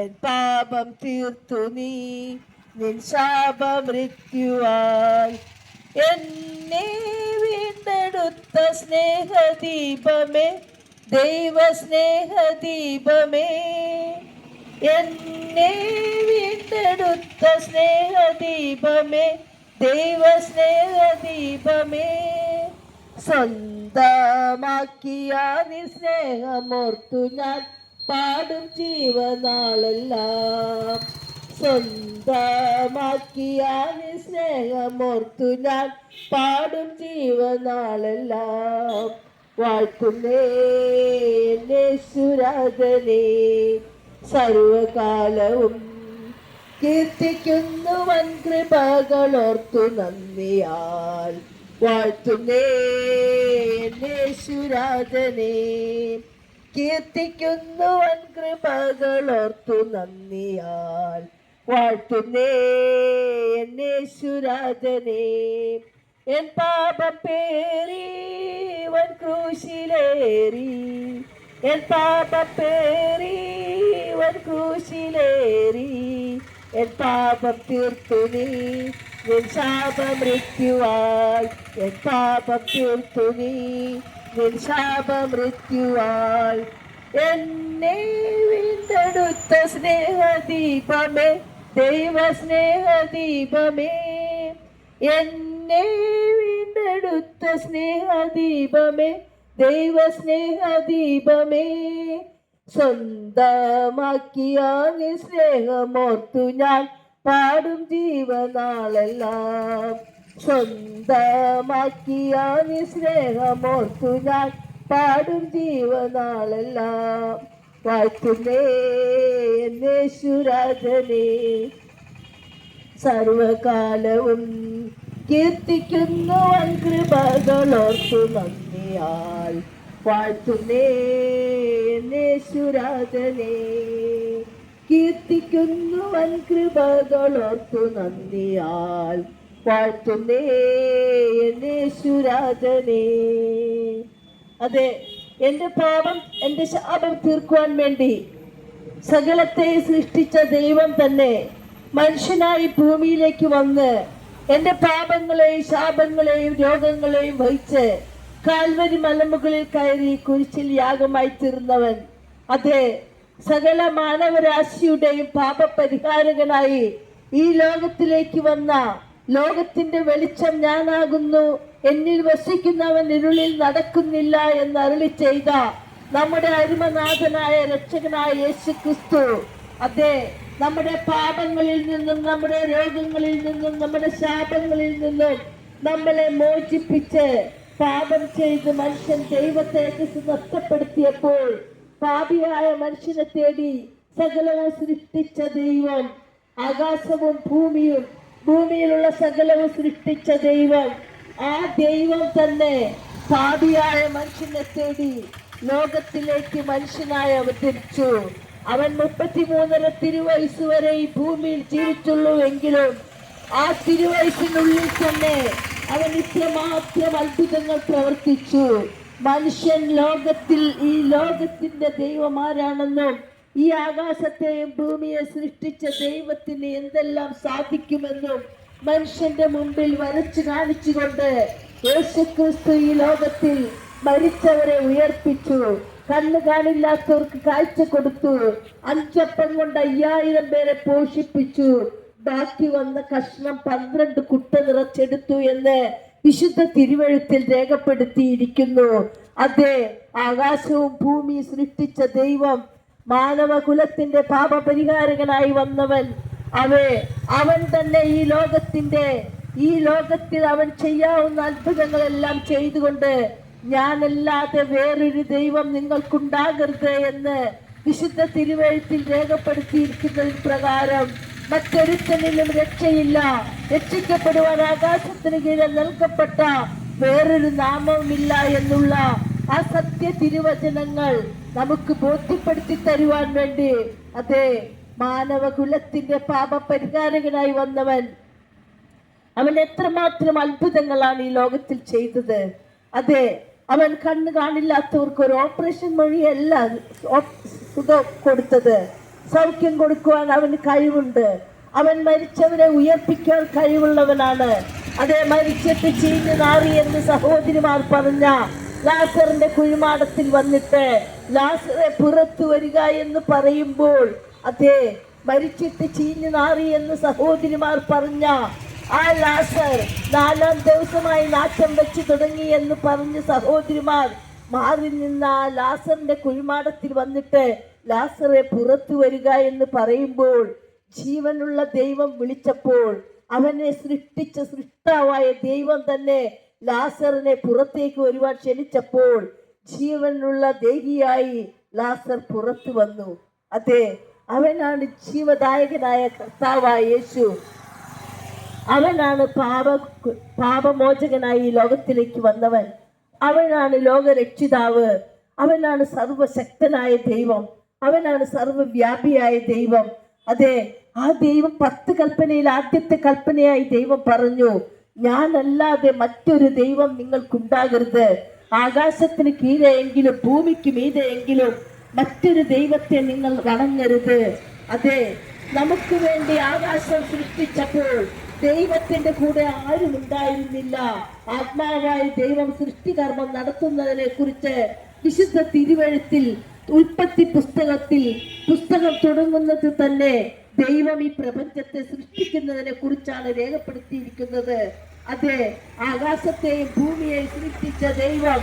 N പാപം തീർത്തു നീ നിൻ ശാപമൃത്യുവായി. എന്നെ വീണ്ടെടുത്ത സ്നേഹദീപമേ, ദൈവ സ്നേഹദീപമേ, എന്നെ വീണ്ടെടുത്ത സ്നേഹദീപമേ, ദൈവ സ്നേഹദീപമേ, സ്വന്തമാക്കിയ നീ സ്നേഹമോർത്തു ഞാൻ പാടും ജീവനാളെല്ലാം. സ്വന്തമാക്കിയ നീ സ്നേഹമോർത്തു ഞാൻ പാടും ജീവനാളെല്ലാം. വാഴ്ത്തുന്നേ യേശുരാജനെ സർവകാലവും, കീർത്തിക്കുന്നു വൻ കൃപകളോർത്തു നന്ദിയാൽ. വാഴ്ത്തുന്നേ യേശുരാജനെ, കീർത്തിക്കുന്നു വൻ കൃപകളോർത്തു നന്ദിയാൽ. വാഴ്ത്തുന്നേ യേശുരാജനെ. എൻ പാപം പേറി വൻ ക്രൂശിലേറി, എൻ പാപം പേറി വൻ ക്രൂശിലേറി, എൻ പാപം തീർത്തു നീ നിൻ ശാപമൃത്യുവായി. എൻ പാപം തീർത്തു നീ നിൻ ശാപമൃത്യുവായി. എന്നെ വീണ്ടെടുത്ത സ്നേഹദീപമേ, ദൈവ സ്നേഹദീപമേ, എന്നെ വീണ്ടെടുത്ത സ്നേഹദീപമേ, ദൈവ സ്നേഹദീപമേ, സ്വന്തമാക്കിയ നീ സ്നേഹമോർത്തു ഞാൻ പാടും ജീവനാളെല്ലാം. സ്വന്തമാക്കിയ നീ സ്നേഹമോർത്തു ഞാൻ പാടും ജീവനാളെല്ലാം. വാഴ്ത്തുന്നേ യേശുരാജനെ സർവകാലവും, കീർത്തിക്കുന്നു വൻ കൃപകളോർത്തു നന്ദിയാൽ. വാഴ്ത്തുന്നേ യേശുരാജനെ, കീർത്തിക്കുന്നു വൻ കൃപകളോർത്തു നന്ദിയാൽ. വാഴ്ത്തുന്നേ യേശുരാജനെ. അതെ, എൻ്റെ പാപം, എൻ്റെ ശാപം തീർക്കുവാൻ വേണ്ടി സകലത്തെ സൃഷ്ടിച്ച ദൈവം തന്നെ മനുഷ്യനായി ഭൂമിയിലേക്ക് വന്ന് എൻ്റെ പാപങ്ങളെയും ശാപങ്ങളെയും രോഗങ്ങളെയും വഹിച്ച് കാൽവരി മലമുകളിൽ കയറി കുരിശിൽ യാഗമായി തീർന്നവൻ. അതെ, സകല മാനവരാശിയുടെയും പാപപരിഹാരകനായി ഈ ലോകത്തിലേക്ക് വന്ന ലോകത്തിന്റെ വെളിച്ചം ഞാനാകുന്നു, എന്നിൽ വസിക്കുന്നവൻ ഇരുളിൽ നടക്കുന്നില്ല എന്ന് അരുളി ചെയ്ത നമ്മുടെ അരുമനാഥനായ രക്ഷകനായ യേശു ക്രിസ്തു, അതെ, നമ്മുടെ പാപങ്ങളിൽ നിന്നും നമ്മുടെ രോഗങ്ങളിൽ നിന്നും നമ്മുടെ ശാപങ്ങളിൽ നിന്നും നമ്മളെ മോചിപ്പിച്ച് പാപം ചെയ്ത് മനുഷ്യൻ ദൈവത്തെ നഷ്ടപ്പെടുത്തിയപ്പോൾ പാപിയായ മനുഷ്യനെ തേടി സകലവും സൃഷ്ടിച്ച ദൈവം, ആകാശവും ഭൂമിയും ഭൂമിയിലുള്ള സകലവും സൃഷ്ടിച്ച ദൈവം, ആ ദൈവം തന്നെ പാപിയായ മനുഷ്യനെ തേടി ലോകത്തിലേക്ക് മനുഷ്യനായി അവതരിച്ചു. അവൻ 33.5 തിരുവയസ്സ് വരെ ഈ ഭൂമിയിൽ ജീവിച്ചുള്ളൂ എങ്കിലും ആ തിരുവയസ്സിനുള്ളിൽ തന്നെ അവൻ ഇത്രമാത്രം അത്ഭുതങ്ങൾ പ്രവർത്തിച്ചു. മനുഷ്യൻ ലോകത്തിൽ ഈ ലോകത്തിന്റെ ദൈവം ആരാണെന്നും ഈ ആകാശത്തെയും ഭൂമിയെ സൃഷ്ടിച്ച ദൈവത്തിന് എന്തെല്ലാം സാധിക്കുമെന്നും മനുഷ്യന്റെ മുമ്പിൽ വരച്ചു കാണിച്ചുകൊണ്ട് യേശുക്രിസ്തു ഈ ലോകത്തിൽ മരിച്ചവരെ ഉയർപ്പിച്ചു, കണ്ണു കാണില്ലാത്തവർക്ക് കാഴ്ച കൊടുത്തു, 5 അപ്പം കൊണ്ട് 5000 പേരെ പോഷിപ്പിച്ചു, ബാക്കി വന്ന കഷ്ണം 12 കുട്ട നിറച്ചെടുത്തു എന്ന് വിശുദ്ധ തിരുവെഴുത്തിൽ രേഖപ്പെടുത്തിയിരിക്കുന്നു. അതെ, ആകാശവും ഭൂമിയും സൃഷ്ടിച്ച ദൈവം, മാനവകുലത്തിന്റെ പാപപരിഹാരകനായി വന്നവൻ, അവൻ തന്നെ ഈ ലോകത്തിൽ അവൻ ചെയ്യാവുന്ന അത്ഭുതങ്ങളെല്ലാം ചെയ്തുകൊണ്ട് ഞാനല്ലാതെ വേറൊരു ദൈവം നിങ്ങൾക്കുണ്ടാകരുത് എന്ന് വിശുദ്ധ തിരുവെഴുത്തിൽ രേഖപ്പെടുത്തിയിരിക്കുന്നത് പ്രകാരം മറ്റൊരുത്തനിലും രക്ഷയില്ല, രക്ഷിക്കപ്പെടുവാൻ ആകാശത്തിന് കീഴിൽ നൽകപ്പെട്ട വേറൊരു നാമവുമില്ല എന്നുള്ള ആ സത്യ തിരുവചനങ്ങൾ നമുക്ക് ബോധ്യപ്പെടുത്തി തരുവാൻ വേണ്ടി, അതെ, മാനവകുലത്തിന്റെ പാപപരിഹാരകനായി വന്നവൻ, അവൻ എത്രമാത്രം അത്ഭുതങ്ങളാണ് ഈ ലോകത്തിൽ ചെയ്തത്. അതെ, അവൻ കണ്ണ് കാണില്ലാത്തവർക്ക് ഒരു ഓപ്പറേഷൻ വഴിയല്ല സുഖം കൊടുത്തത്, സൗഖ്യം കൊടുക്കുവാൻ അവന് കഴിവുണ്ട്. അവൻ മരിച്ചവരെ ഉയർപ്പിക്കാൻ കഴിവുള്ളവനാണ്. അതേ, മരിച്ചിട്ട് ചീഞ്ഞു നാറി എന്ന് സഹോദരിമാർ പറഞ്ഞ ലാസറിന്റെ കുഴിമാടത്തിൽ വന്നിട്ട് ലാസറെ പുറത്തു വരിക എന്ന് പറയുമ്പോൾ, അതേ, മരിച്ചിട്ട് ചീഞ്ഞു നാറി എന്ന് സഹോദരിമാർ പറഞ്ഞ ആ ലാസർ 4-ാം ദിവസമായി നാറ്റം വെച്ച് തുടങ്ങി എന്ന് പറഞ്ഞ് സഹോദരിമാർ മാറി നിന്ന ആ ലാസറിന്റെ കുഴിമാടത്തിൽ വന്നിട്ട് ലാസറെ പുറത്തു വരിക എന്ന് പറയുമ്പോൾ, ജീവനുള്ള ദൈവം വിളിച്ചപ്പോൾ, അവനെ സൃഷ്ടിച്ച സൃഷ്ടാവായ ദൈവം തന്നെ ലാസറിനെ പുറത്തേക്ക് വരുവാൻ ക്ഷണിച്ചപ്പോൾ, ജീവനുള്ള ദേഹിയായി ലാസർ പുറത്തു വന്നു. അതെ, അവനാണ് ജീവദായകനായ കർത്താവായ യേശു. അവനാണ് പാപമോചകനായി ഈ ലോകത്തിലേക്ക് വന്നവൻ. അവനാണ് ലോകരക്ഷിതാവ്. അവനാണ് സർവശക്തനായ ദൈവം. അവനാണ് സർവവ്യാപിയായ ദൈവം. അതെ, ആ ദൈവം 10 കൽപ്പനയിൽ ആദ്യത്തെ കൽപ്പനയായി ദൈവം പറഞ്ഞു, ഞാനല്ലാതെ മറ്റൊരു ദൈവം നിങ്ങൾക്കുണ്ടാകരുത്. ആകാശത്തിന് കീഴെയെങ്കിലും ഭൂമിക്ക് മീതെയെങ്കിലും മറ്റൊരു ദൈവത്തെ നിങ്ങൾ വണങ്ങരുത്. അതെ, നമുക്ക് വേണ്ടി ആകാശം സൃഷ്ടിച്ചപ്പോൾ ദൈവത്തിന്റെ കൂടെ ആരും ഉണ്ടായിരുന്നില്ല. ആത്മാവായ ദൈവം സൃഷ്ടികർമ്മം നടത്തുന്നതിനെ കുറിച്ച് വിശുദ്ധ തിരുവെഴുത്തിൽ ഉൽപ്പത്തി പുസ്തകം തുടങ്ങുന്നത് തന്നെ ദൈവം ഈ പ്രപഞ്ചത്തെ സൃഷ്ടിക്കുന്നതിനെ കുറിച്ചാണ് രേഖപ്പെടുത്തിയിരിക്കുന്നത്. അതെ, ആകാശത്തെയും ഭൂമിയെയും സൃഷ്ടിച്ച ദൈവം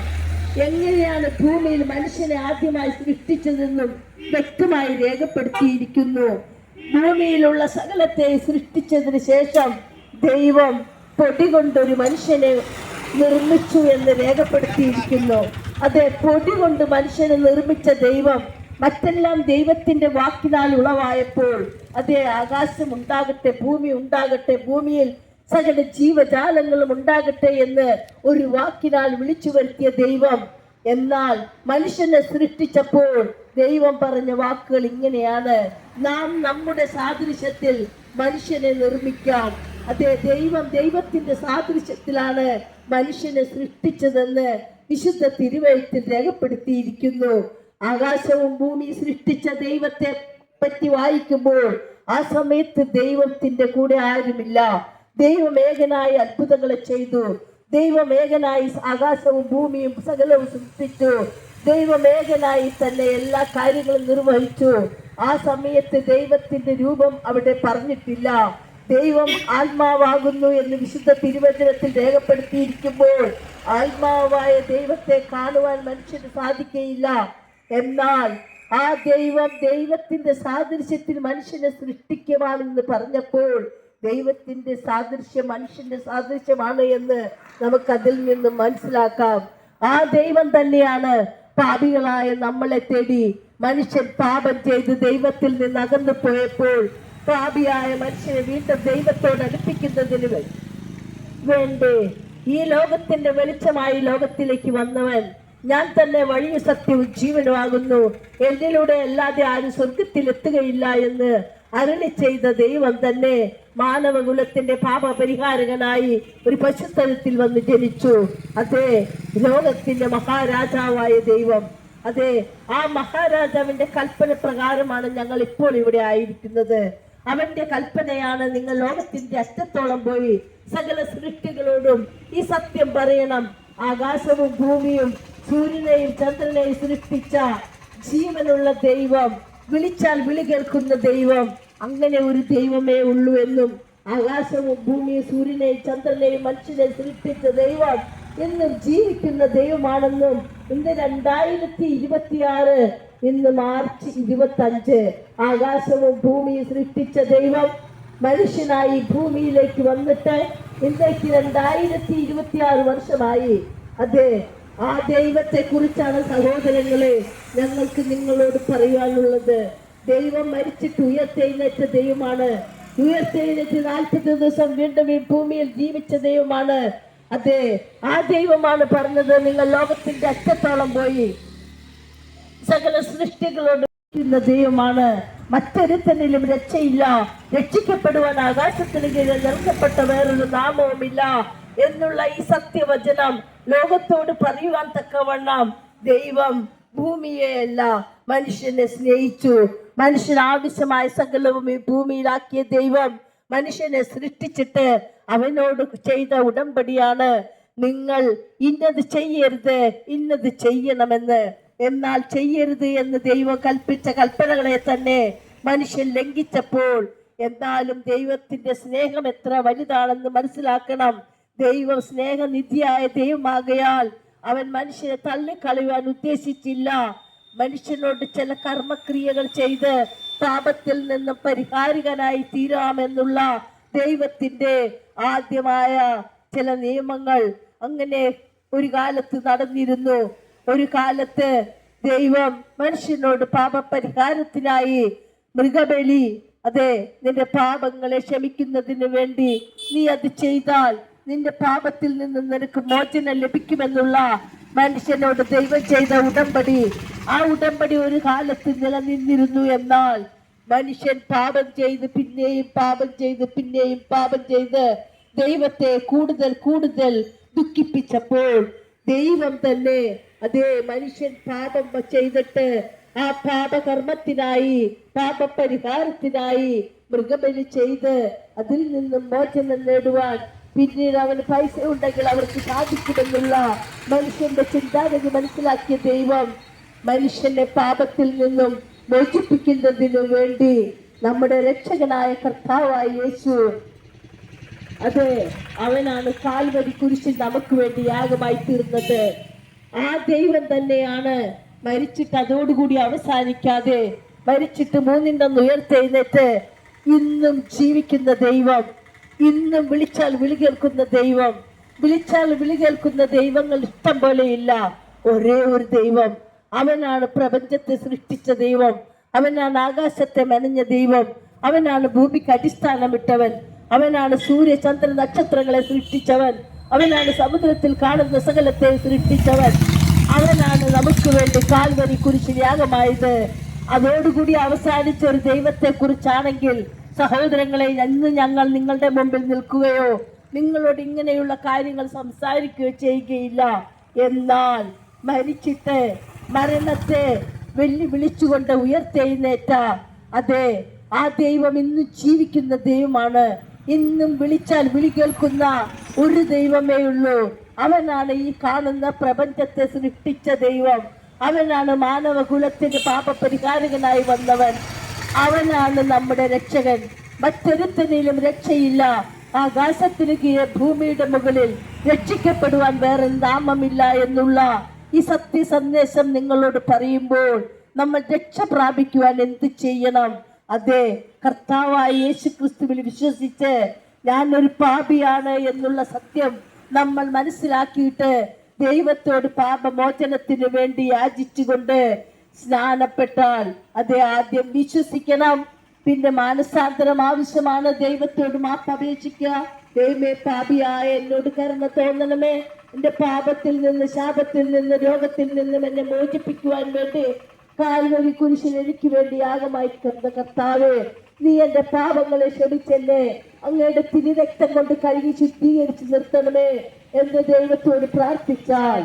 എങ്ങനെയാണ് ഭൂമിയിൽ മനുഷ്യനെ ആദ്യമായി സൃഷ്ടിച്ചതെന്നും വ്യക്തമായി രേഖപ്പെടുത്തിയിരിക്കുന്നു. ഭൂമിയിലുള്ള സകലത്തെ സൃഷ്ടിച്ചതിന് ശേഷം ദൈവം പൊടി കൊണ്ടൊരു മനുഷ്യനെ നിർമ്മിച്ചു എന്ന് രേഖപ്പെടുത്തിയിരിക്കുന്നു. അതെ, പൊടി കൊണ്ട് മനുഷ്യനെ നിർമ്മിച്ച ദൈവം മറ്റെല്ലാം ദൈവത്തിന്റെ വാക്കിനാൽ ഉളവായപ്പോൾ, അതേ, ആകാശം ഉണ്ടാകട്ടെ, ഭൂമി ഉണ്ടാകട്ടെ, ഭൂമിയിൽ സകല ജീവജാലങ്ങളും ഉണ്ടാകട്ടെ എന്ന് ഒരു വാക്കിനാൽ വിളിച്ചു വരുത്തിയ ദൈവം, എന്നാൽ മനുഷ്യനെ സൃഷ്ടിച്ചപ്പോൾ ദൈവം പറഞ്ഞ വാക്കുകൾ ഇങ്ങനെയാണ്: നാം നമ്മുടെ സാദൃശ്യത്തിൽ മനുഷ്യനെ നിർമ്മിക്കാം. അതെ, ദൈവത്തിന്റെ സാദൃശ്യത്തിലാണ് മനുഷ്യനെ സൃഷ്ടിച്ചതെന്ന് വിശുദ്ധ തിരുവെഴുത്തിൽ രേഖപ്പെടുത്തിയിരിക്കുന്നു. ആകാശവും ഭൂമി സൃഷ്ടിച്ച ദൈവത്തെ പറ്റി വായിക്കുമ്പോൾ ആ സമയത്ത് ദൈവത്തിന്റെ കൂടെ ആരുമില്ല. ദൈവമേകനായി അത്ഭുതങ്ങളെ ചെയ്തു. ദൈവമേകനായി ആകാശവും ഭൂമിയും സകലവും സൃഷ്ടിച്ചു. ദൈവമേകനായി തന്നെ എല്ലാ കാര്യങ്ങളും നിർവഹിച്ചു. ആ സമയത്ത് ദൈവത്തിന്റെ രൂപം അവിടെ പറഞ്ഞിട്ടില്ല. ദൈവം ആത്മാവാകുന്നു എന്ന് വിശുദ്ധ തിരുവചനത്തിൽ രേഖപ്പെടുത്തിയിരിക്കുമ്പോൾ ആത്മാവായ ദൈവത്തെ കാണുവാൻ മനുഷ്യന് സാധിക്കുകയില്ല. എന്നാൽ ആ ദൈവത്തിന്റെ സാദൃശ്യത്തിൽ മനുഷ്യനെ സൃഷ്ടിക്കുവാണെന്ന് പറഞ്ഞപ്പോൾ ദൈവത്തിന്റെ സാദൃശ്യം മനുഷ്യന്റെ സാദൃശ്യമാണ് എന്ന് നമുക്കതിൽ നിന്നും മനസ്സിലാക്കാം. ആ ദൈവം തന്നെയാണ് പാപികളായ നമ്മളെ തേടി മനുഷ്യൻ പാപം ചെയ്ത് ദൈവത്തിൽ നിന്ന് അകന്നു പോയപ്പോൾ പാപിയായ മനുഷ്യനെ വീണ്ടും ദൈവത്തോട് അടുപ്പിക്കുന്നതിന് വേണ്ടി ഈ ലോകത്തിന്റെ വെളിച്ചമായി ലോകത്തിലേക്ക് വന്നവൻ, ഞാൻ തന്നെ വഴിയും സത്യവും ജീവനുമാകുന്നു, എന്നിലൂടെ അല്ലാതെ ആരും സ്വർഗത്തിൽ എത്തുകയില്ല എന്ന് അരുളി ചെയ്ത ദൈവം തന്നെ മാനവകുലത്തിന്റെ പാപപരിഹാരകനായി ഒരു പശുത്തലത്തിൽ വന്ന് ജനിച്ചു. അതെ, ലോകത്തിന്റെ മഹാരാജാവായ ദൈവം. അതെ, ആ മഹാരാജാവിന്റെ കൽപ്പന പ്രകാരമാണ് ഞങ്ങൾ ഇപ്പോൾ ഇവിടെ ആയിരിക്കുന്നത്. അവന്റെ കൽപ്പനയാണ്, നിങ്ങൾ ലോകത്തിന്റെ അറ്റത്തോളം പോയി സകല സൃഷ്ടികളോടും ഈ സത്യം പറയണം. ആകാശവും ഭൂമിയും സൂര്യനെയും ചന്ദ്രനെയും സൃഷ്ടിച്ച ജീവനുള്ള ദൈവം, വിളിച്ചാൽ വിളി കേൾക്കുന്ന ദൈവം, അങ്ങനെ ഒരു ദൈവമേ ഉള്ളൂ എന്നും ആകാശവും ഭൂമിയും സൂര്യനെയും ചന്ദ്രനെയും മനുഷ്യനെ സൃഷ്ടിച്ച ദൈവം എന്നും ജീവിക്കുന്ന ദൈവമാണെന്നും ഇന്ന് 2026 ഇന്ന് മാർച്ച് 25 ആകാശവും ഭൂമിയും സൃഷ്ടിച്ച ദൈവം മനുഷ്യനായി ഭൂമിയിലേക്ക് വന്നിട്ട് ഇന്നേക്ക് 2026 വർഷമായി. അതെ, ആ ദൈവത്തെ കുറിച്ചാണ് സഹോദരങ്ങളെ ഞങ്ങൾക്ക് നിങ്ങളോട് പറയാനുള്ളത്. ദൈവം മരിച്ചിട്ട് ഉയർത്തെഴുന്നേറ്റ ദൈവമാണ്. ഉയർത്തെഴുന്നേറ്റ് 40 ദിവസം വീണ്ടും ഈ ഭൂമിയിൽ ജീവിച്ച ദൈവമാണ്. അതെ, ആ ദൈവമാണ് പറഞ്ഞത്, നിങ്ങൾ ലോകത്തിന്റെ അറ്റത്തോളം പോയി സകല സൃഷ്ടികളോട് ദൈവമാണ്. മറ്റൊരുത്തനിലും രക്ഷയില്ല, രക്ഷിക്കപ്പെടുവാൻ ആകാശത്തിന് കീഴിൽ നൽകപ്പെട്ട വേറൊരു നാമവുമില്ല എന്നുള്ള ഈ സത്യവചനം ലോകത്തോട് പറയുവാൻ തക്കവണ്ണം ദൈവം ഭൂമിയെയല്ല മനുഷ്യനെ സ്നേഹിച്ചു. മനുഷ്യന് ആവശ്യമായ സകലവും ഈ ഭൂമിയിലാക്കിയ ദൈവം മനുഷ്യനെ സൃഷ്ടിച്ചിട്ട് അവനോട് ചെയ്ത ഉടമ്പടിയാണ്, നിങ്ങൾ ഇന്നത് ചെയ്യരുത്, ഇന്നത് ചെയ്യണമെന്ന്. എന്നാൽ ചെയ്യരുത് എന്ന് ദൈവം കൽപ്പിച്ച കൽപ്പനകളെ തന്നെ മനുഷ്യൻ ലംഘിച്ചപ്പോൾ, എന്നാലും ദൈവത്തിന്റെ സ്നേഹം എത്ര വലുതാണെന്ന് മനസ്സിലാക്കണം. ദൈവം സ്നേഹനിധിയായ ദൈവമാകയാൽ അവൻ മനുഷ്യനെ തള്ളിക്കളയുവാൻ ഉദ്ദേശിച്ചില്ല. മനുഷ്യനോട് ചില കർമ്മക്രിയകൾ ചെയ്ത് പാപത്തിൽ നിന്നും പരിഹാരികനായി തീരാമെന്നുള്ള ദൈവത്തിന്റെ ആദ്യമായ ചില നിയമങ്ങൾ അങ്ങനെ ഒരു കാലത്ത് നടന്നിരുന്നു. ഒരു കാലത്ത് ദൈവം മനുഷ്യനോട് പാപപരിഹാരത്തിനായി മൃഗബലി, അതെ, നിന്റെ പാപങ്ങളെ ക്ഷമിക്കുന്നതിന് വേണ്ടി നീ അത് ചെയ്താൽ നിന്റെ പാപത്തിൽ നിന്ന് നിനക്ക് മോചനം ലഭിക്കുമെന്നുള്ള മനുഷ്യനോട് ദൈവം ചെയ്ത ഉടമ്പടി, ആ ഉടമ്പടി ഒരു കാലത്ത് നിലനിന്നിരുന്നു. എന്നാൽ മനുഷ്യൻ പാപം ചെയ്ത് പിന്നെയും പാപം ചെയ്ത് പിന്നെയും പാപം ചെയ്ത് ദൈവത്തെ കൂടുതൽ കൂടുതൽ ദുഃഖിപ്പിച്ചപ്പോൾ ദൈവം തന്നെ, അതേ, മനുഷ്യൻ പാപം ചെയ്തിട്ട് ആ പാപകർമ്മത്തിനായി പാപപരിഹാരത്തിനായി മൃഗബലി ചെയ്ത് അതിൽ നിന്നും മോചനം നേടുവാൻ പിന്നീട് അവന് പൈസ ഉണ്ടെങ്കിൽ അവർക്ക് സാധിക്കുമെന്നുള്ള മനുഷ്യന്റെ ചിന്താഗതി മനസ്സിലാക്കിയ ദൈവം മനുഷ്യനെ പാപത്തിൽ നിന്നും മോചിപ്പിക്കുന്നതിനു വേണ്ടി നമ്മുടെ രക്ഷകനായ കർത്താവായ യേശു, അതെ, അവനാണ് കാൽവരി കുരിശിൽ നമുക്ക് വേണ്ടി യാഗമായി തീർന്നത്. ആ ദൈവം തന്നെയാണ് മരിച്ചിട്ട് അതോടുകൂടി അവസാനിക്കാതെ മരിച്ചിട്ട് മൂന്നിൻ്റെ ഉയർത്തെഴുന്നേറ്റ് ഇന്നും ജീവിക്കുന്ന ദൈവം, ഇന്നും വിളിച്ചാൽ വിളി കേൾക്കുന്ന ദൈവം. വിളിച്ചാൽ വിളി കേൾക്കുന്ന ദൈവങ്ങൾ ഇഷ്ടം പോലെയില്ല. ഒരേ ഒരു ദൈവം, അവനാണ് പ്രപഞ്ചത്തെ സൃഷ്ടിച്ച ദൈവം, അവനാണ് ആകാശത്തെ മെനഞ്ഞ ദൈവം, അവനാണ് ഭൂമിക്ക് അടിസ്ഥാനമിട്ടവൻ, അവനാണ് സൂര്യ ചന്ദ്ര നക്ഷത്രങ്ങളെ സൃഷ്ടിച്ചവൻ, അവനാണ് സമുദ്രത്തിൽ കാണുന്ന സകലത്തെ സൃഷ്ടിച്ചവൻ, അവനാണ് നമുക്ക് വേണ്ടി കാൽവരി കുരിശിൽ യാഗമായത്. അതോടുകൂടി അവസാനിച്ച ഒരു ദൈവത്തെ കുറിച്ചാണെങ്കിൽ സഹോദരങ്ങളെ, ഇന്ന് ഞങ്ങൾ നിങ്ങളുടെ മുമ്പിൽ നിൽക്കുകയോ നിങ്ങളോട് ഇങ്ങനെയുള്ള കാര്യങ്ങൾ സംസാരിക്കുകയോ ചെയ്യുകയില്ല. എന്നാൽ മരിച്ചിട്ട് മരണത്തെ വിളിച്ചുകൊണ്ട് ഉയർത്തെഴുന്നേറ്റ, അതെ, ആ ദൈവം ഇന്നും ജീവിക്കുന്ന ദൈവമാണ്. ഇന്നും വിളിച്ചാൽ വിളി കേൾക്കുന്ന ഒരു ദൈവമേ ഉള്ളൂ. അവനാണ് ഈ കാണുന്ന പ്രപഞ്ചത്തെ സൃഷ്ടിച്ച ദൈവം. അവനാണ് മാനവകുലത്തിന് പാപപരിഹാരകനായി വന്നവൻ. അവനാണ് നമ്മുടെ രക്ഷകൻ. മറ്റൊരുത്തനിലും രക്ഷയില്ല. ആകാശത്തിന് കീഴെ ഭൂമിയുടെ മുകളിൽ രക്ഷിക്കപ്പെടുവാൻ വേറെ നാമമില്ല എന്നുള്ള ഈ സത്യ സന്ദേശം നിങ്ങളോട് പറയുമ്പോൾ നമ്മൾ രക്ഷ പ്രാപിക്കുവാൻ എന്ത് ചെയ്യണം? അതെ, കർത്താവായ യേശു ക്രിസ്തുവിൽ വിശ്വസിച്ച് ഞാനൊരു പാപിയാണ് എന്നുള്ള സത്യം നമ്മൾ മനസ്സിലാക്കിയിട്ട് ദൈവത്തോട് പാപമോചനത്തിന് വേണ്ടി യാചിച്ചുകൊണ്ട് സ്നാനപ്പെട്ടാൽ, അതെ, ആദ്യം വിശ്വസിക്കണം, പിന്നെ മാനസാന്തരം ആവശ്യമാണ്. ദൈവത്തോട് മാപ്പ് അപേക്ഷിക്കുക. ദൈവമേ, പാപിയായ എന്നോട് കരുണ തോന്നണമേ, എന്റെ പാപത്തിൽ നിന്ന്, ശാപത്തിൽ നിന്ന്, രോഗത്തിൽ നിന്നും എന്നെ മോചിപ്പിക്കുവാൻ വേണ്ടി കാൽവരി കുരിശിൽ എനിക്ക് വേണ്ടി യാഗമായി കിടന്ന കർത്താവേ, നീ എന്റെ പാപങ്ങളെ ക്ഷമിച്ചെന്നെ അങ്ങയുടെ തിരുരക്തം കൊണ്ട് കഴുകി ശുദ്ധീകരിച്ച് നിർത്തണമേ എന്ന് ദൈവത്തോട് പ്രാർത്ഥിച്ചാൽ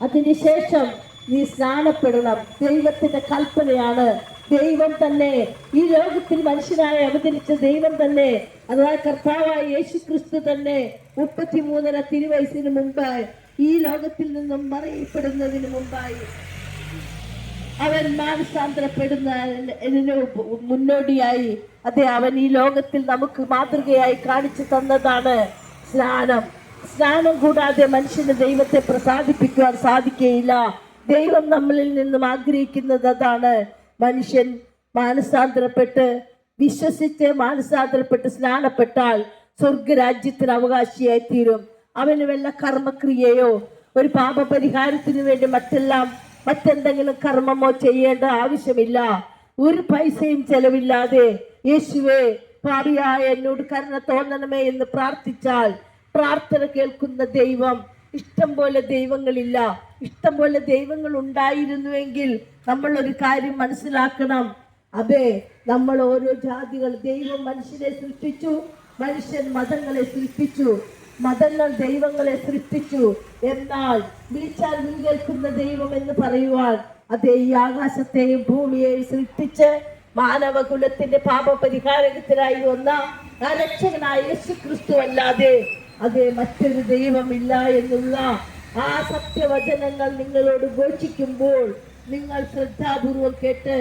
അതിനുശേഷം നീ സ്നാനപ്പെടണം. ദൈവത്തിന്റെ കൽപ്പനയാണ്. ദൈവം തന്നെ ഈ ലോകത്തിൽ മനുഷ്യനായി അവതരിച്ച ദൈവം തന്നെ, അഥവാ കർത്താവായ യേശു ക്രിസ്തു തന്നെ 33 തിരുവയസ്സിന് മുമ്പായി, ഈ ലോകത്തിൽ നിന്നും മറിയപ്പെടുന്നതിന് മുമ്പായി അവൻ മാനസാന്തരപ്പെടുന്നതിന് മുന്നോടിയായി, അതെ, അവൻ ഈ ലോകത്തിൽ നമുക്ക് മാതൃകയായി കാണിച്ചു തന്നതാണ് സ്നാനം. സ്നാനം കൂടാതെ മനുഷ്യന് ദൈവത്തെ പ്രസാദിപ്പിക്കുവാൻ സാധിക്കുകയില്ല. ദൈവം നമ്മളിൽ നിന്നും ആഗ്രഹിക്കുന്നത് അതാണ്. മനുഷ്യൻ മാനസാന്തരപ്പെട്ട് വിശ്വസിച്ച് മാനസാന്തരപ്പെട്ട് സ്നാനപ്പെട്ടാൽ സ്വർഗരാജ്യത്തിന് അവകാശിയായി തീരും. അവന് വല്ല കർമ്മക്രിയയോ ഒരു പാപപരിഹാരത്തിന് വേണ്ടി മറ്റെന്തെങ്കിലും കർമ്മമോ ചെയ്യേണ്ട ആവശ്യമില്ല. ഒരു പൈസയും ചെലവില്ലാതെ യേശുവേ, പാപിയായ എന്നോട് കരുണ തോന്നണമേ എന്ന് പ്രാർത്ഥിച്ചാൽ പ്രാർത്ഥന കേൾക്കുന്ന ദൈവം. ഇഷ്ടം പോലെ ദൈവങ്ങളില്ല. ഇഷ്ടം പോലെ ദൈവങ്ങൾ ഉണ്ടായിരുന്നുവെങ്കിൽ നമ്മൾ ഒരു കാര്യം മനസ്സിലാക്കണം. അതെ, നമ്മൾ ഓരോ ജാതികൾ, ദൈവം മനുഷ്യരെ സൃഷ്ടിച്ചു, മനുഷ്യൻ മതങ്ങളെ സൃഷ്ടിച്ചു, മതങ്ങൾ ദൈവങ്ങളെ സൃഷ്ടിച്ചു. എന്നാൽ വിളിച്ചാൽ വിളി കേൾക്കുന്ന ദൈവം എന്ന് പറയുവാൻ അതേ ഈ ആകാശത്തെയും ഭൂമിയെയും സൃഷ്ടിച്ച് മാനവകുലത്തിന്റെ പാപപരിഹാരത്തിനായി വന്ന ആ രക്ഷകനായ യേശു ക്രിസ്തു അല്ലാതെ അതേ മറ്റൊരു ദൈവമില്ല എന്നുള്ള ആ സത്യവചനങ്ങൾ നിങ്ങളോട് ഘോഷിക്കുമ്പോൾ നിങ്ങൾ ശ്രദ്ധാപൂർവം കേട്ട്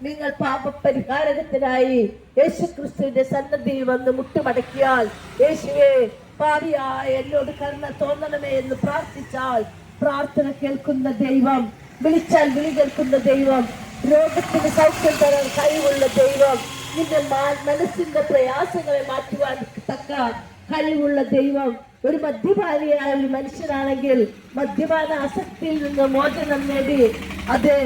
നിങ്ങൾ പാപപരിഹാരത്തിനായി യേശു ക്രിസ്തുവിന്റെ സന്നദ്ധിയിൽ വന്ന് മുട്ടുമടക്കിയാൽ, യേശുവേ പാപിയായ എന്നോട് കരുണ തോന്നണമേ എന്ന് പ്രാർത്ഥിച്ചാൽ, പ്രാർത്ഥന കേൾക്കുന്ന ദൈവം, വിളിച്ചാൽ വിളി കേൾക്കുന്ന ദൈവം, രോഗത്തിന് സൗഖ്യം തരാൻ കഴിവുള്ള ദൈവം, നിന്റെ മനസ്സിന്റെ പ്രയാസങ്ങളെ മാറ്റുവാൻ തക്ക കഴിവുള്ള ദൈവം, ഒരു മദ്യപാനിയായ ഒരു മനുഷ്യനാണെങ്കിൽ മദ്യപാന ആസക്തിയിൽ നിന്ന് മോചനം നേടി അതെ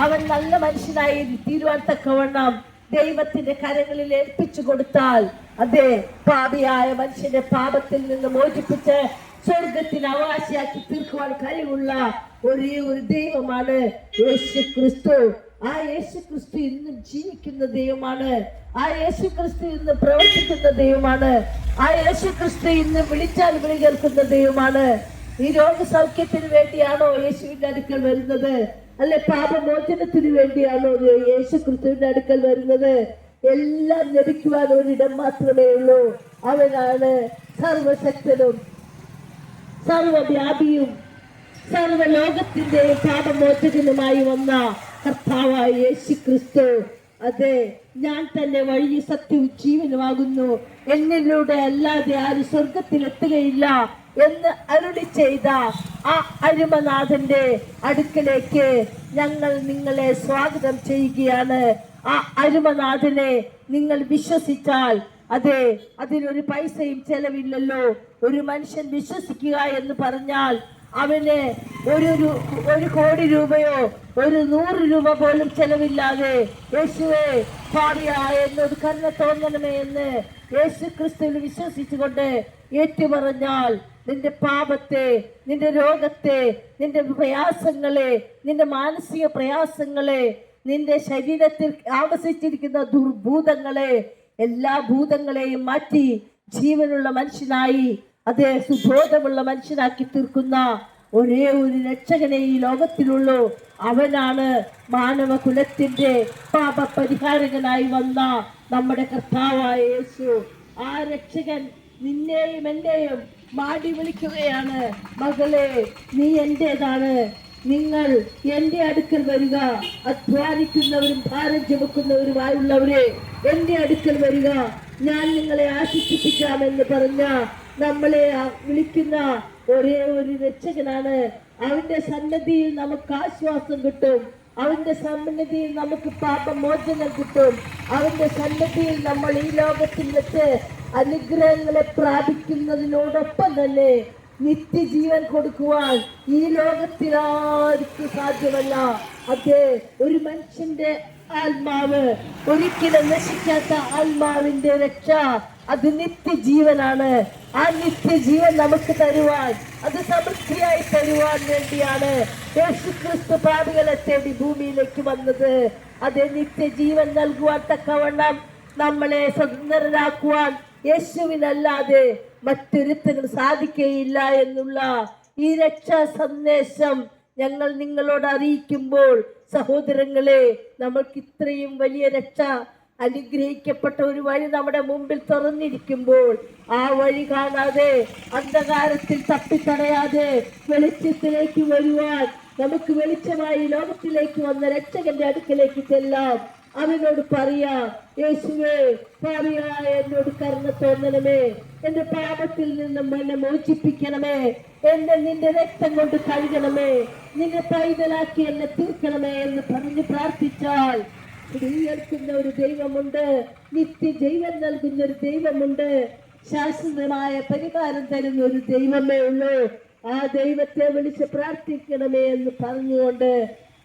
അവൻ നല്ല മനുഷ്യനായി തീരുവാൻ തക്കവണ്ണം ദൈവത്തിന്റെ കരങ്ങളിൽ ഏൽപ്പിച്ചു കൊടുത്താൽ, അതെ പാപിയായ മനുഷ്യന്റെ പാപത്തിൽ നിന്ന് മോചിപ്പിച്ച് സ്വർഗത്തിന് അവകാശിയാക്കി തീർക്കുവാൻ കഴിവുള്ള ഒരേ ഒരു ദൈവമാണ് യേശു ക്രിസ്തു. ആ യേശു ക്രിസ്തു ഇന്നും ജീവിക്കുന്ന ദൈവമാണ്. ആ യേശു ക്രിസ്തു ഇന്ന് പ്രവർത്തിക്കുന്ന ദൈവമാണ്. ആ യേശു ക്രിസ്തു ഇന്ന് വിളിച്ചാൽ വിളി കേൾക്കുന്ന ദൈവമാണ്. ഈ രോഗസൗഖ്യത്തിന് വേണ്ടിയാണോ യേശുവിന്റെ അടുക്കൽ വരുന്നത്? അല്ലെ പാപമോചനത്തിന് വേണ്ടിയാണോ യേശു ക്രിസ്തുവിന്റെ അടുക്കൽ വരുന്നത്? എല്ലാം ലഭിക്കുവാൻ ഒരിടം മാത്രമേ ഉള്ളൂ. അവനാണ് സർവശക്തനും സർവവ്യാപിയും സർവലോകത്തിന്റെ പാപമോചകനുമായി വന്ന കർത്താവായ യേശു ക്രിസ്തു. അതെ, ഞാൻ തന്നെ വഴി സത്യവും ജീവനുമാകുന്നു, എന്നിലൂടെ അല്ലാതെ ആരും സ്വർഗത്തിലെത്തുകയില്ല എന്ന് അരുളി ചെയ്ത ആ അരുമനാഥന്റെ അടുക്കലേക്ക് ഞങ്ങൾ നിങ്ങളെ സ്വാഗതം ചെയ്യുകയാണ്. ആ അരുമനാഥനെ നിങ്ങൾ വിശ്വസിച്ചാൽ, അതെ അതിനൊരു പൈസയും ചെലവില്ലല്ലോ. ഒരു മനുഷ്യൻ വിശ്വസിക്കുക എന്ന് പറഞ്ഞാൽ അവന് ഒരു കോടി രൂപയോ ഒരു 100 രൂപ പോലും ചെലവില്ലാതെ യേശുവേ പാപിയായ എന്നോട് കരുണ തോന്നണമേ എന്ന് യേശു ക്രിസ്തുവിൽ വിശ്വസിച്ചുകൊണ്ട് ഏറ്റുപറഞ്ഞാൽ നിന്റെ പാപത്തെ, നിന്റെ രോഗത്തെ, നിന്റെ പ്രയാസങ്ങളെ, നിന്റെ മാനസിക പ്രയാസങ്ങളെ, നിന്റെ ശരീരത്തിൽ ആവസിച്ചിരിക്കുന്ന ദുർഭൂതങ്ങളെ, എല്ലാ ഭൂതങ്ങളെയും മാറ്റി ജീവനുള്ള മനുഷ്യനായി, അതേ സുബോധമുള്ള മനുഷ്യനാക്കി തീർക്കുന്ന ഒരേ ഒരു രക്ഷകനെ ഈ ലോകത്തിലുള്ളൂ. അവനാണ് മാനവകുലത്തിന്റെ പാപപരിഹാരകനായി വന്ന നമ്മുടെ കർത്താവായ യേശു. ആ രക്ഷകൻ നിന്നെയും എന്നെയും മാടി വിളിക്കുകയാണ്, മകളെ നീ എന്റേതാണ്, നിങ്ങൾ എന്റെ അടുക്കൽ വരിക, അധ്വാനിക്കുന്നവരും ഭാരം ചുമക്കുന്നവരുമായുള്ളവരെ എന്റെ അടുക്കൽ വരിക, ഞാൻ നിങ്ങളെ ആശ്വസിപ്പിക്കാമെന്ന് പറഞ്ഞ നമ്മളെ വിളിക്കുന്ന ഒരേ ഒരു രക്ഷകനാണ്. അവന്റെ സന്നദ്ധിയിൽ നമുക്ക് ആശ്വാസം കിട്ടും. അവന്റെ സന്നദ്ധിയിൽ നമുക്ക് പാപമോചനം കിട്ടും. അവന്റെ സന്നദ്ധിയിൽ നമ്മൾ ഈ ലോകത്തിൽ വെച്ച് അനുഗ്രഹങ്ങളെ പ്രാപിക്കുന്നതിനോടൊപ്പം തന്നെ നിത്യജീവൻ കൊടുക്കുവാൻ ഈ ലോകത്തിൽ ആർക്കും സാധ്യമല്ല. അതെ, ഒരു മനുഷ്യന്റെ ആത്മാവ്, ഒരിക്കലും നശിക്കാത്ത ആത്മാവിന്റെ രക്ഷ, അത് നിത്യജീവനാണ്. ആ നിത്യജീവൻ നമുക്ക് തരുവാൻ, അത് സമൃദ്ധിയായി തരുവാൻ വേണ്ടിയാണ് യേശു ക്രിസ്തു പാപികളെ തേടി ഭൂമിയിലേക്ക് വന്നത്. അതേ നിത്യജീവൻ നൽകുവാൻ തക്കവണ്ണം നമ്മളെ സ്വതന്ത്രരാക്കുവാൻ യേശുവിനല്ലാതെ മറ്റൊരുത്തനും സാധിക്കുകയില്ല എന്നുള്ള ഈ രക്ഷാ സന്ദേശം ഞങ്ങൾ നിങ്ങളോട് അറിയിക്കുമ്പോൾ, സഹോദരങ്ങളെ, നമ്മൾക്ക് ഇത്രയും വലിയ രക്ഷ, അനുഗ്രഹിക്കപ്പെട്ട ഒരു വഴി നമ്മുടെ മുമ്പിൽ തുറന്നിരിക്കുമ്പോൾ ആ വഴി കാണാതെ അന്ധകാരത്തിൽ തപ്പിത്തടയാതെ വെളിച്ചത്തിലേക്ക് വരുവാൻ നമുക്ക് വെളിച്ചമായി ലോകത്തിലേക്ക് വന്ന രക്ഷകന്റെ അടുക്കിലേക്ക് ചെല്ലാം. അവനോട് പറയാം, യേശുവേ പാപിയായ എന്നോട് കരുണ തോന്നണമേ, എന്റെ പാപത്തിൽ നിന്നും എന്നെ മോചിപ്പിക്കണമേ, എന്നെ നിന്റെ രക്തം കൊണ്ട് കഴുകണമേ, നിന്നെ പൈതലാക്കി എന്നെ തീർക്കണമേ എന്ന് പറഞ്ഞ് പ്രാർത്ഥിച്ചാൽ കേൾക്കുന്ന ഒരു ദൈവമുണ്ട്, നിത്യജീവൻ നൽകുന്ന ഒരു ദൈവമുണ്ട്, ശാശ്വതമായ പരിഹാരം തരുന്ന ഒരു ദൈവമേ ഉള്ളൂ. ആ ദൈവത്തെ വിളിച്ച് പ്രാർത്ഥിക്കണമേ എന്ന് പറഞ്ഞുകൊണ്ട്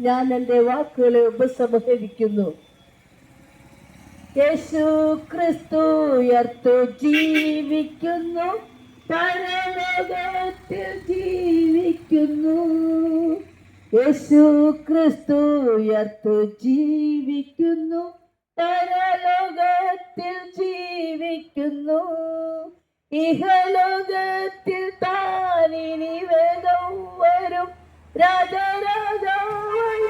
ഞാൻ എൻ്റെ വാക്കുകളെ ഉപസംഹരിക്കുന്നു. യേശു ക്രിസ്തു ഉയർത്തു ജീവിക്കുന്നു, പരലോകത്തിൽ ജീവിക്കുന്നു. യേശു ക്രിസ്തു ഉയർത്തു ജീവിക്കുന്നു, പരലോകത്തിൽ ജീവിക്കുന്നു. ഇഹലോകത്തിൽ താനിനി വേഗം വരും, രാജരാജാവായി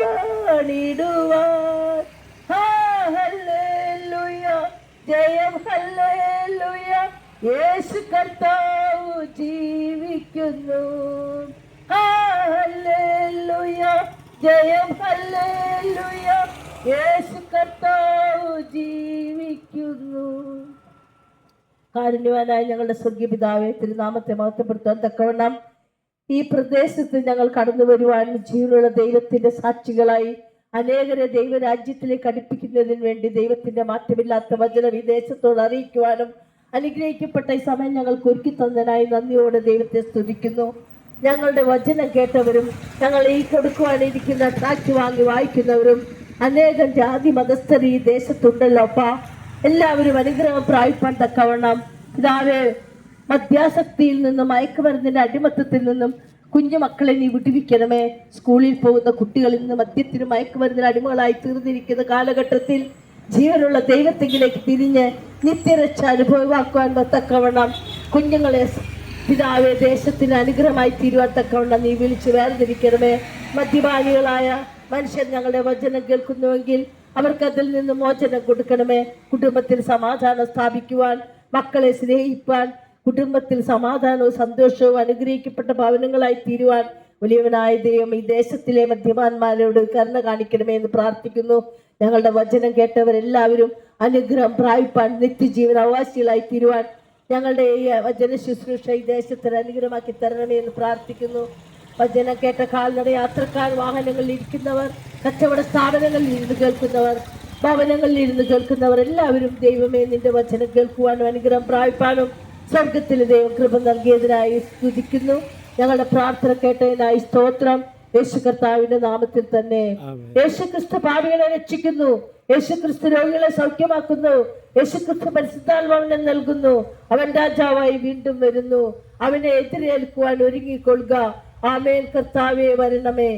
പണിടുവാൻ. ഹല്ലേലൂയ, ജയം ഹല്ലേലൂയ, യേശു കർത്താവ് ജീവിക്കുന്നു. ഹല്ലേലൂയ, ജയം ഹല്ലേലൂയ, യേശു കർത്താവ് ജീവിക്കുന്നു. കാരുണ്യവാനായ ഞങ്ങളുടെ സ്വർഗീയ പിതാവേ, തിരുനാമത്തെ മഹത്വപ്പെടുത്താൻ തക്കവണ്ണം ഈ പ്രദേശത്ത് ഞങ്ങൾ കടന്നു വരുവാൻ ജീവനുള്ള ദൈവത്തിന്റെ സാക്ഷികളായി അനേകരെ ദൈവരാജ്യത്തിലേക്ക് അടുപ്പിക്കുന്നതിന് വേണ്ടി ദൈവത്തിന്റെ മാറ്റമില്ലാത്ത വചനം ഈ ദേശത്തോട് അറിയിക്കുവാനും അനുഗ്രഹിക്കപ്പെട്ട ഈ സമയം ഞങ്ങൾക്ക് ഒരുക്കി തന്നതിനായി നന്ദിയോടെ ദൈവത്തെ സ്തുതിക്കുന്നു. ഞങ്ങളുടെ വചനം കേട്ടവരും ഞങ്ങൾ ഈ കൊടുക്കുവാനിരിക്കുന്ന ട്രാക്ട് വാങ്ങി വായിക്കുന്നവരും അനേകം ജാതി മതസ്ഥർ ഈ ദേശത്തുണ്ടല്ലോ അപ്പാ. എല്ലാവരും അനുഗ്രഹം പ്രാപിപ്പാൻ തക്കവണ്ണം പിതാവേ, മദ്യാസക്തിയിൽ നിന്നും മയക്കുമരുന്നിന്റെ അടിമത്തത്തിൽ നിന്നും കുഞ്ഞു മക്കളെ നീ വിടുവിക്കണമേ. സ്കൂളിൽ പോകുന്ന കുട്ടികളിൽ നിന്ന് മദ്യത്തിനും മയക്കുമരുന്നിന് അടിമകളായി തീർന്നിരിക്കുന്ന കാലഘട്ടത്തിൽ ജീവനുള്ള ദൈവത്തെങ്കിലേക്ക് തിരിഞ്ഞ് നിത്യരക്ഷ അനുഭവമാക്കുവാൻ തക്കവണ്ണം കുഞ്ഞുങ്ങളെ പിതാവെ ദേശത്തിന് അനുഗ്രഹമായി തീരുവാൻ തക്കവണ്ണം നീ വിളിച്ച് വേർതിരിക്കണമേ. മദ്യപാനികളായ മനുഷ്യർ ഞങ്ങളുടെ വചനം കേൾക്കുന്നുവെങ്കിൽ അവർക്ക് അതിൽ നിന്ന് മോചനം കൊടുക്കണമേ. കുടുംബത്തിൽ സമാധാനം സ്ഥാപിക്കുവാൻ, മക്കളെ സ്നേഹിപ്പാൻ, കുടുംബത്തിൽ സമാധാനവും സന്തോഷവും അനുഗ്രഹിക്കപ്പെട്ട ഭവനങ്ങളായി തീരുവാൻ വലിയവനായ ദൈവം ഈ ദേശത്തിലെ മദ്യപാന്മാരോട് കരുണ കാണിക്കണമേ എന്ന് പ്രാർത്ഥിക്കുന്നു. ഞങ്ങളുടെ വചനം കേട്ടവരെല്ലാവരും അനുഗ്രഹം പ്രാപിപ്പാൻ, നിത്യജീവൻ അവകാശികളായി തീരുവാൻ ഞങ്ങളുടെ ഈ വചന ശുശ്രൂഷ ഈ ദേശത്തിന് അനുഗ്രഹമാക്കി തരണമേ എന്ന് പ്രാർത്ഥിക്കുന്നു. വചനം കേട്ട കാൽനട യാത്രക്കാർ, വാഹനങ്ങളിൽ ഇരിക്കുന്നവർ, കച്ചവട സ്ഥാപനങ്ങളിൽ ഇരുന്ന് കേൾക്കുന്നവർ, ഭവനങ്ങളിൽ ഇരുന്ന് കേൾക്കുന്നവർ എല്ലാവരും ദൈവമേ നിന്റെ വചനം കേൾക്കുവാനും അനുഗ്രഹം പ്രാപിപ്പാനും സ്വർഗത്തിൽ ദൈവം കൃപ നൽകിയതിനായി സ്തുതിക്കുന്നു. ഞങ്ങളുടെ പ്രാർത്ഥന കേട്ടതിനായി സ്തോത്രം. യേശു കർത്താവിന്റെ നാമത്തിൽ തന്നെ. യേശുക്രിസ്തു പാപികളെ രക്ഷിക്കുന്നു. യേശുക്രിസ്തു രോഗികളെ സൗഖ്യമാക്കുന്നു. യേശുക്രിസ്തു പരിശുദ്ധാത്മാവിനെ നൽകുന്നു. അവൻ രാജാവായി വീണ്ടും വരുന്നു. അവനെ എതിരേൽക്കുവാൻ ഒരുങ്ങിക്കൊള്ളുക. ആമേൻ. കർത്താവേ വരണമേ.